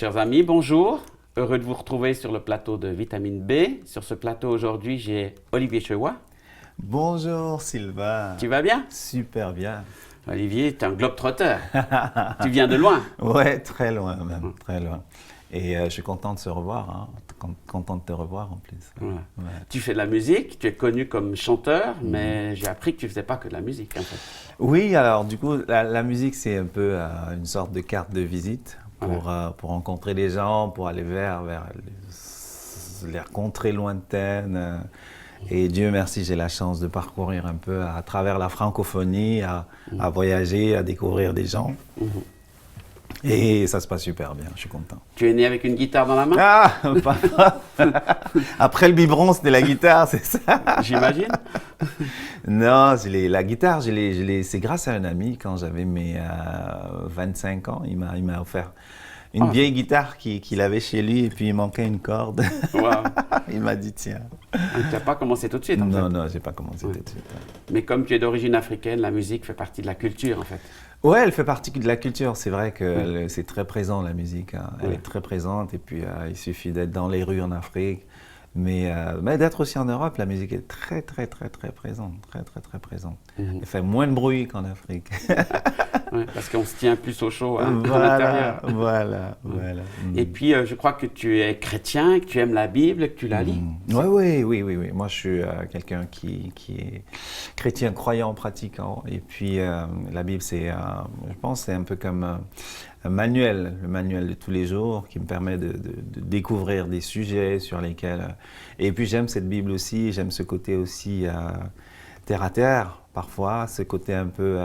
Chers amis, bonjour. Heureux de vous retrouver sur le plateau de Vitamine B. Sur ce plateau aujourd'hui, j'ai Olivier Chewa. Bonjour Sylvain. Tu vas bien? Super bien. Olivier, tu es un globe-trotteur. Tu viens de loin. Ouais, très loin même, très loin. Et je suis content de se revoir, hein. Content de te revoir en plus. Voilà. Ouais. Tu fais de la musique, tu es connu comme chanteur, mais j'ai appris que tu ne faisais pas que de la musique en fait. Oui, alors du coup, la musique c'est un peu une sorte de carte de visite pour rencontrer des gens, pour aller vers les contrées lointaines. Et Dieu merci, j'ai la chance de parcourir un peu à travers la francophonie, à voyager, à découvrir des gens. Et ça se passe super bien, je suis content. Tu es né avec une guitare dans la main? Ah, pas après le biberon, c'était la guitare, c'est ça? J'imagine. Non, la guitare, c'est grâce à un ami quand j'avais mes 25 ans. Il m'a offert une vieille guitare qu'il avait chez lui et puis il manquait une corde. Wow. Il m'a dit tiens. Tu n'as pas commencé tout de suite en fait. Non, j'ai pas commencé tout de suite. Mais comme tu es d'origine africaine, la musique fait partie de la culture en fait. Ouais, elle fait partie de la culture. C'est vrai que c'est très présent la musique. Hein. Elle est très présente et puis il suffit d'être dans les rues en Afrique. Mais d'être aussi en Europe, la musique est très présente, très présente. Elle fait moins de bruit qu'en Afrique. Ouais, parce qu'on se tient plus au chaud hein, à Voilà, l'intérieur. voilà. Et puis, je crois que tu es chrétien, que tu aimes la Bible, que tu la lis. Oui. Moi, je suis quelqu'un qui est chrétien, croyant, pratiquant. Et puis, la Bible, je pense, c'est un peu comme un manuel, le manuel de tous les jours qui me permet de découvrir des sujets sur lesquels... Et puis, j'aime cette Bible aussi, j'aime ce côté aussi terre à terre, parfois, ce côté un peu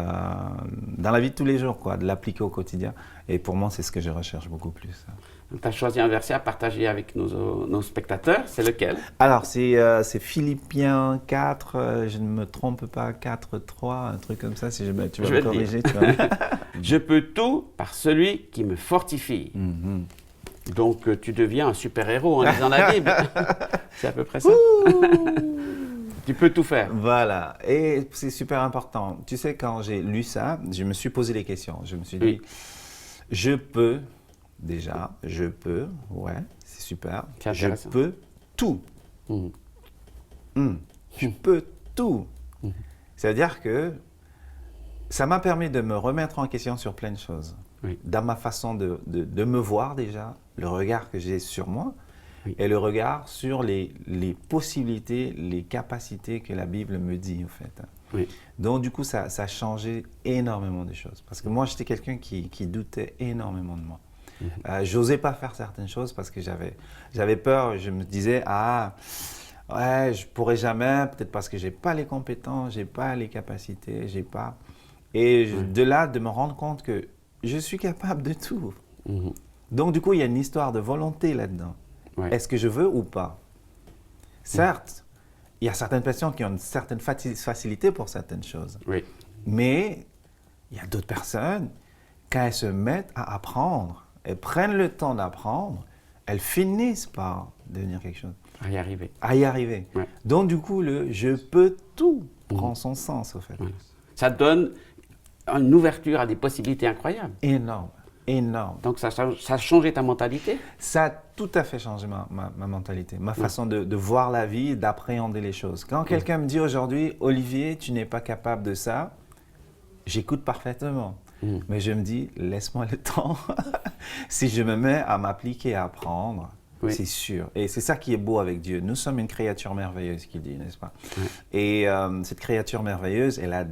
dans la vie de tous les jours, quoi, de l'appliquer au quotidien. Et pour moi, c'est ce que je recherche beaucoup plus. Tu as choisi un verset à partager avec nos spectateurs, c'est lequel? Alors, c'est Philippiens 4, je ne me trompe pas, 4:3, un truc comme ça, si tu vas me corriger. Tu vois. Je peux tout par celui qui me fortifie. Donc, tu deviens un super-héros en lisant la Bible. C'est à peu près ça. Tu peux tout faire. Voilà, et c'est super important. Tu sais, quand j'ai lu ça, je me suis posé des questions. Je me suis dit, je peux, ouais, c'est super. Je peux tout. Je peux tout. C'est-à-dire que ça m'a permis de me remettre en question sur plein de choses. Dans ma façon de me voir déjà, le regard que j'ai sur moi, et le regard sur les possibilités, les capacités que la Bible me dit, en fait. Donc, du coup, ça a changé énormément de choses. Parce que moi, j'étais quelqu'un qui doutait énormément de moi. J'osais pas faire certaines choses parce que j'avais peur. Je me disais, ouais, je pourrais jamais, peut-être parce que j'ai pas les compétences, j'ai pas les capacités, j'ai pas... Et de là, de me rendre compte que je suis capable de tout. Donc, du coup, il y a une histoire de volonté là-dedans. Est-ce que je veux ou pas? Certes, il y a certaines personnes qui ont une certaine facilité pour certaines choses. Mais il y a d'autres personnes, quand elles se mettent à apprendre, elles prennent le temps d'apprendre, elles finissent par devenir quelque chose. À y arriver. Donc du coup, le « je peux tout » prend son sens, au fait. Ça donne une ouverture à des possibilités incroyables. Énorme. Donc ça a changé ta mentalité? Ça a tout à fait changé ma mentalité, ma façon de voir la vie, d'appréhender les choses. Quand quelqu'un me dit aujourd'hui, Olivier, tu n'es pas capable de ça, j'écoute parfaitement. Mais je me dis, laisse-moi le temps. Si je me mets à m'appliquer, à apprendre, c'est sûr. Et c'est ça qui est beau avec Dieu. Nous sommes une créature merveilleuse, qu'il dit, n'est-ce pas? Et cette créature merveilleuse, elle a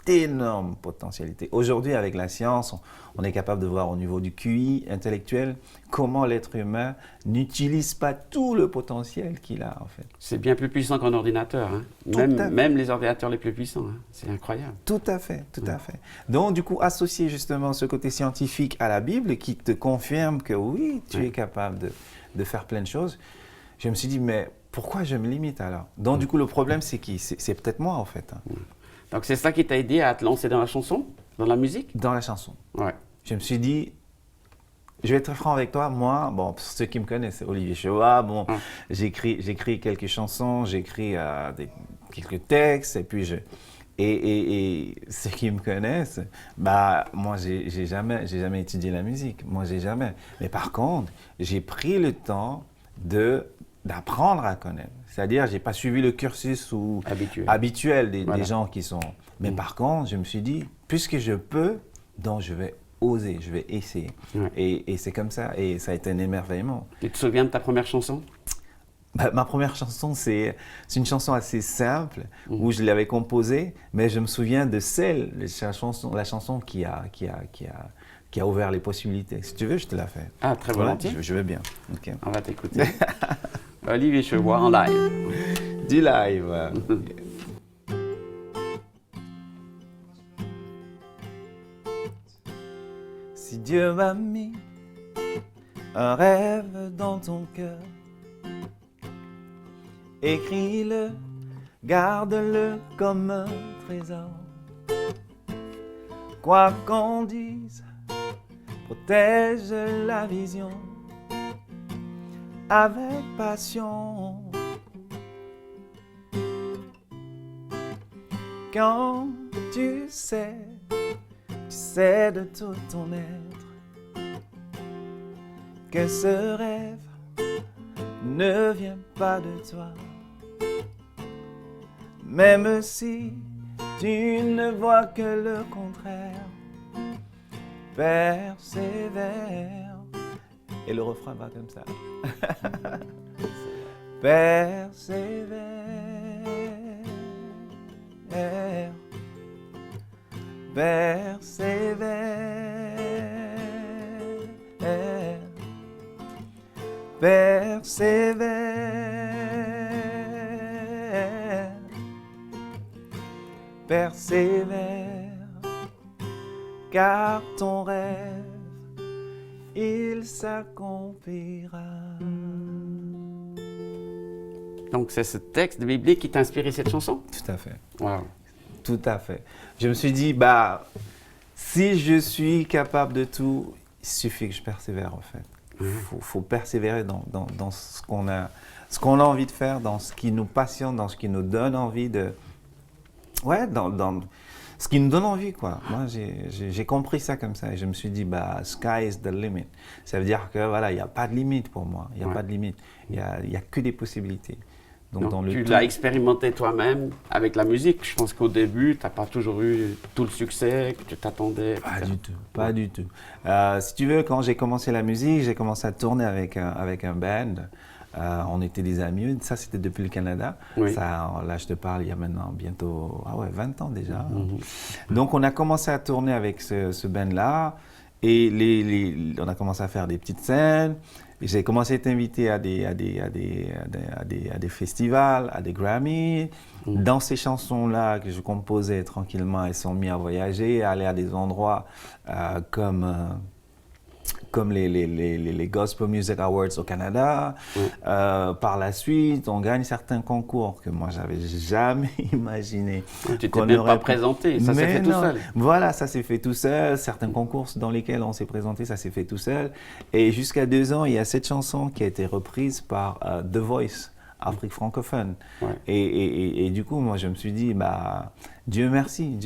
d'énormes potentialités. Aujourd'hui, avec la science, on est capable de voir au niveau du QI intellectuel comment l'être humain n'utilise pas tout le potentiel qu'il a, en fait. C'est bien plus puissant qu'un ordinateur. Hein. Même les ordinateurs les plus puissants. Hein. C'est incroyable. Tout à fait. Donc, du coup, associer justement ce côté scientifique à la Bible qui te confirme que oui, tu es capable de faire plein de choses, je me suis dit, mais pourquoi je me limite alors? Donc, du coup, le problème, c'est qui? C'est peut-être moi, en fait. Donc, c'est ça qui t'a aidé à te lancer dans la chanson, dans la musique? Dans la chanson. Je me suis dit, je vais être très franc avec toi, moi, bon, pour ceux qui me connaissent, c'est Olivier Chewa, bon, j'écris quelques chansons, j'écris quelques textes, et puis Et ceux qui me connaissent, bah, moi, j'ai jamais étudié la musique. Moi, j'ai jamais. Mais par contre, j'ai pris le temps d'apprendre à connaître. C'est-à-dire, j'ai pas suivi le cursus habituel des gens qui sont. Mais par contre, je me suis dit, puisque je peux, donc je vais oser, je vais essayer. Ouais. Et c'est comme ça. Et ça a été un émerveillement. Tu te souviens de ta première chanson? Bah, ma première chanson, c'est une chanson assez simple où je l'avais composée, mais je me souviens de la chanson qui a ouvert les possibilités. Si tu veux, je te la fais. Ah, très volontiers. Je veux bien. Okay. On va t'écouter. Olivier Chevoix en live. Du live. Si Dieu m'a mis un rêve dans ton cœur, écris-le, garde-le comme un trésor. Quoi qu'on dise, protège la vision avec passion. Quand tu sais de tout ton être que ce rêve ne vient pas de toi. Même si tu ne vois que le contraire, persévère. Et le refrain va comme ça. Persévère. Persévère. Persévère. Persévère, car ton rêve, il s'accomplira. Donc c'est ce texte biblique qui t'a inspiré cette chanson? Tout à fait. Wow. Tout à fait. Je me suis dit, bah, si je suis capable de tout, il suffit que je persévère en fait. Faut persévérer dans ce qu'on a envie de faire, dans ce qui nous passionne, dans ce qui nous donne envie de... Ouais, dans ce qui nous donne envie, quoi. Moi, j'ai compris ça comme ça et je me suis dit, bah, sky is the limit. Ça veut dire que, voilà, il n'y a pas de limite pour moi. Il n'y a pas de limite. Il y a que des possibilités. Donc tu l'as expérimenté toi-même avec la musique. Je pense qu'au début, tu n'as pas toujours eu tout le succès que tu t'attendais. Pas du tout. Si tu veux, quand j'ai commencé la musique, j'ai commencé à tourner avec un band. On était des amis, ça c'était depuis le Canada. Oui. Ça, là je te parle, il y a maintenant bientôt 20 ans déjà. Donc on a commencé à tourner avec ce band-là et on a commencé à faire des petites scènes. J'ai commencé à être invité à des festivals, à des Grammys. Dans ces chansons-là que je composais tranquillement, elles sont mises à voyager, à aller à des endroits comme les Gospel Music Awards au Canada. Par la suite, on gagne certains concours que moi, j'avais jamais imaginé. Tu t'es même pas présenté, ça s'est fait tout seul. Voilà, ça s'est fait tout seul. Certains concours dans lesquels on s'est présenté, ça s'est fait tout seul. Et jusqu'à 2 ans, il y a cette chanson qui a été reprise par The Voice, Afrique francophone. Et du coup, moi, je me suis dit, bah, Dieu merci,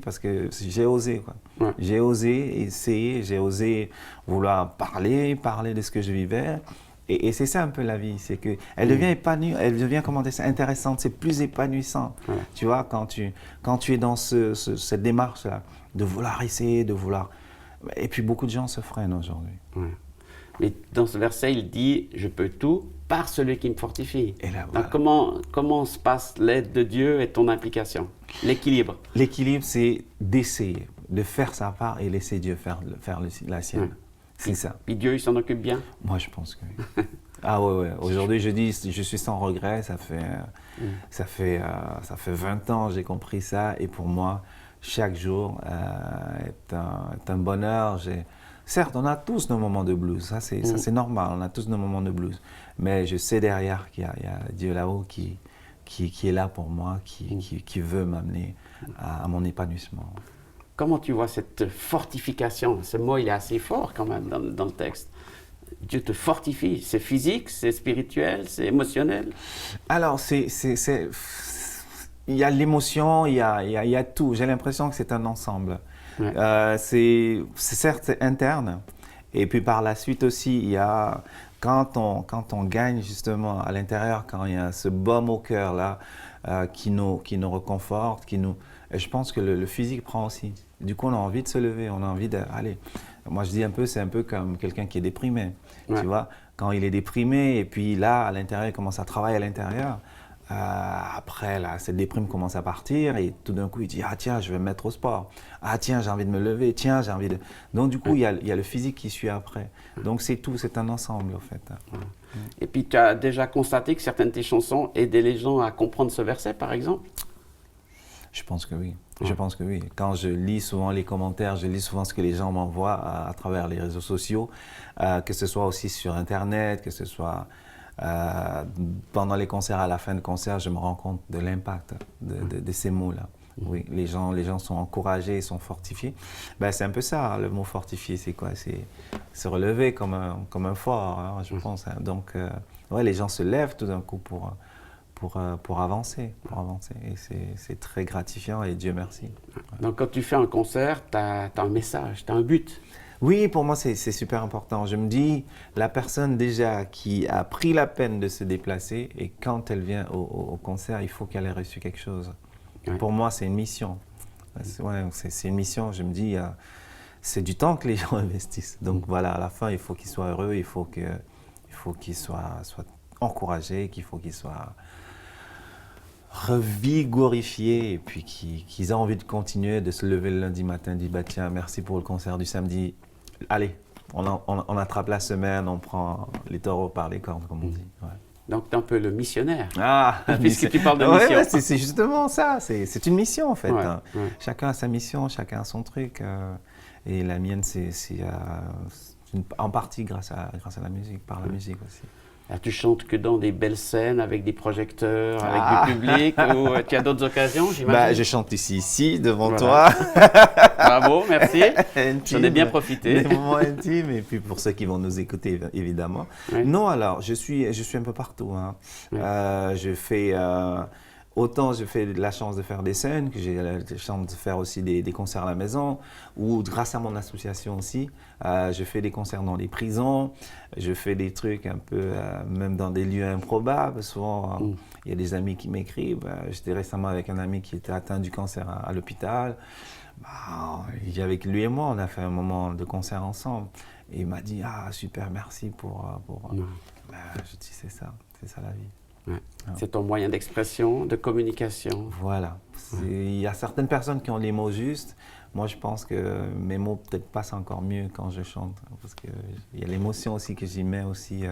parce que j'ai osé, quoi. J'ai osé essayer, j'ai osé vouloir parler de ce que je vivais. Et c'est ça un peu la vie, c'est qu'elle devient épanouie, elle devient, comment dire, intéressante, c'est plus épanouissant. Tu vois, quand tu es dans cette démarche-là, de vouloir essayer, de vouloir... Et puis beaucoup de gens se freinent aujourd'hui. Mais dans ce verset, il dit « Je peux tout par celui qui me fortifie ». Et là, voilà. Donc comment se passe l'aide de Dieu et ton implication? L'équilibre. L'équilibre, c'est d'essayer, de faire sa part et laisser Dieu faire la sienne. C'est ça. Puis Dieu, il s'en occupe bien? Moi, je pense que oui. Ah ouais. Aujourd'hui, je dis, je suis sans regret. Ça fait 20 ans que j'ai compris ça. Et pour moi, chaque jour est un bonheur. Certes, on a tous nos moments de blues, ça c'est normal, on a tous nos moments de blues. Mais je sais derrière qu'il y a Dieu là-haut qui est là pour moi, qui veut m'amener à mon épanouissement. Comment tu vois cette fortification? Ce mot, il est assez fort quand même dans le texte. Dieu te fortifie, c'est physique, c'est spirituel, c'est émotionnel? Alors, il y a l'émotion, il y a tout. J'ai l'impression que c'est un ensemble. Ouais. C'est certes interne, et puis par la suite aussi, il y a quand on gagne justement à l'intérieur, quand il y a ce baume au cœur là qui nous réconforte, et je pense que le physique prend aussi. Du coup, on a envie de se lever, on a envie d'aller. Moi, je dis un peu, c'est un peu comme quelqu'un qui est déprimé. Ouais. Tu vois, quand il est déprimé et puis là, à l'intérieur, il commence à travailler à l'intérieur. Après, là, cette déprime commence à partir et tout d'un coup, il dit « Ah tiens, je vais me mettre au sport. Ah tiens, j'ai envie de me lever. Tiens, j'ai envie de… » Donc du coup, il y a le physique qui suit après. Donc c'est tout, c'est un ensemble en fait. Et puis tu as déjà constaté que certaines de tes chansons aidaient les gens à comprendre ce verset, par exemple? Je pense que oui. Je pense que oui. Quand je lis souvent les commentaires, je lis souvent ce que les gens m'envoient à travers les réseaux sociaux, que ce soit aussi sur Internet, que ce soit… pendant les concerts, à la fin de concert, je me rends compte de l'impact de ces mots-là. Oui, les gens sont encouragés, sont fortifiés. Ben, c'est un peu ça, le mot fortifié, c'est quoi? C'est se relever comme un fort, hein, je pense. Hein. Donc, ouais, les gens se lèvent tout d'un coup pour avancer. Et c'est très gratifiant et Dieu merci. Ouais. Donc quand tu fais un concert, tu as un message, tu as un but. Oui, pour moi, c'est super important. Je me dis, la personne déjà qui a pris la peine de se déplacer, et quand elle vient au concert, il faut qu'elle ait reçu quelque chose. Ouais. Pour moi, c'est une mission. C'est une mission. Je me dis, c'est du temps que les gens investissent. Donc voilà, à la fin, il faut qu'ils soient heureux, il faut qu'ils soient encouragés, qu'il faut qu'ils soient revigorifiés, et puis qu'ils aient envie de continuer, de se lever le lundi matin, dire bah tiens, merci pour le concert du samedi. Allez, on attrape la semaine, on prend les taureaux par les cornes, comme on dit. Ouais. Donc tu es un peu le missionnaire. Ah, puisque tu parles de mission. Ouais, c'est justement ça, c'est une mission en fait. Ouais, hein. ouais. Chacun a sa mission, chacun a son truc. Et la mienne, c'est en partie grâce à la musique, par la musique aussi. Alors, tu chantes que dans des belles scènes avec des projecteurs, avec du public, ou tu as d'autres occasions, j'imagine? Bah, je chante ici, devant toi. Bravo, merci. J'en ai bien profité. Des moments intimes, et puis pour ceux qui vont nous écouter, évidemment. Oui. Non, alors, je suis un peu partout. Hein. Oui. Je fais… autant je fais la chance de faire des scènes, que j'ai la chance de faire aussi des concerts à la maison, ou grâce à mon association aussi, je fais des concerts dans les prisons, je fais des trucs un peu, même dans des lieux improbables. Souvent, il y a des amis qui m'écrivent. J'étais récemment avec un ami qui était atteint du cancer à l'hôpital. Avec lui et moi, on a fait un moment de concert ensemble. Et il m'a dit, ah super, merci pour… je dis, c'est ça la vie. Ouais. C'est ton moyen d'expression, de communication. Voilà. Il y a certaines personnes qui ont les mots justes. Moi, je pense que mes mots peut-être passent encore mieux quand je chante. Parce qu'il y a l'émotion aussi que j'y mets aussi.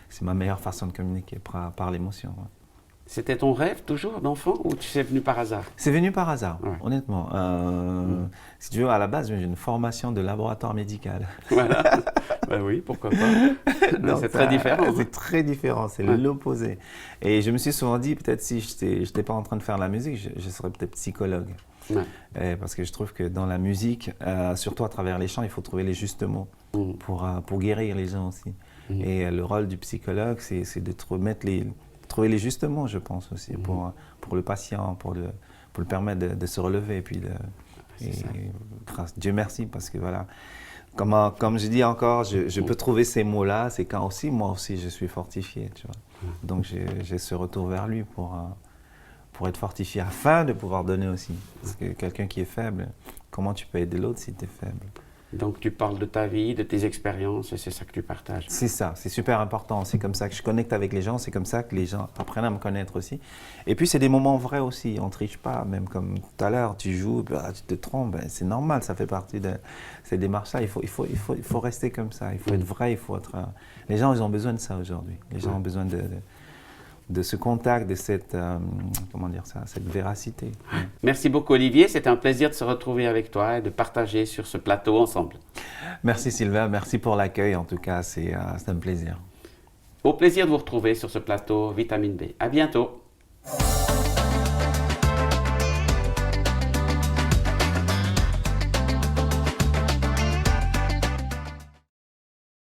C'est ma meilleure façon de communiquer par l'émotion. Ouais. C'était ton rêve toujours d'enfant ou tu c'est venu par hasard? C'est venu par hasard, honnêtement. Si tu veux, à la base, j'ai une formation de laboratoire médical. Voilà. Ben oui, pourquoi pas. C'est très différent. C'est très différent, c'est l'opposé. Et je me suis souvent dit, peut-être si je n'étais pas en train de faire la musique, je serais peut-être psychologue. Parce que je trouve que dans la musique, surtout à travers les chants, il faut trouver les justes mots pour guérir les gens aussi. Et le rôle du psychologue, c'est de trouver les justes mots, je pense aussi, pour le patient, pour le permettre de se relever. Et puis Dieu merci, parce que voilà, comme je dis encore, je peux trouver ces mots-là, c'est quand aussi, moi aussi, je suis fortifié, tu vois. Donc j'ai ce retour vers lui pour être fortifié, afin de pouvoir donner aussi. Parce que quelqu'un qui est faible, comment tu peux aider l'autre si tu es faible? Donc tu parles de ta vie, de tes expériences, et c'est ça que tu partages. C'est ça, c'est super important. C'est comme ça que je connecte avec les gens, c'est comme ça que les gens apprennent à me connaître aussi. Et puis c'est des moments vrais aussi, on ne triche pas. Même comme tout à l'heure, tu joues, tu te trompes, c'est normal, ça fait partie de ces démarches-là. Il faut rester comme ça, il faut être vrai, il faut être… Les gens, ils ont besoin de ça aujourd'hui. Les gens ont besoin de ce contact, de cette, cette véracité. Merci beaucoup Olivier, c'était un plaisir de se retrouver avec toi et de partager sur ce plateau ensemble. Merci Sylvain, merci pour l'accueil, en tout cas c'est un plaisir. Au plaisir de vous retrouver sur ce plateau Vitamine B. À bientôt.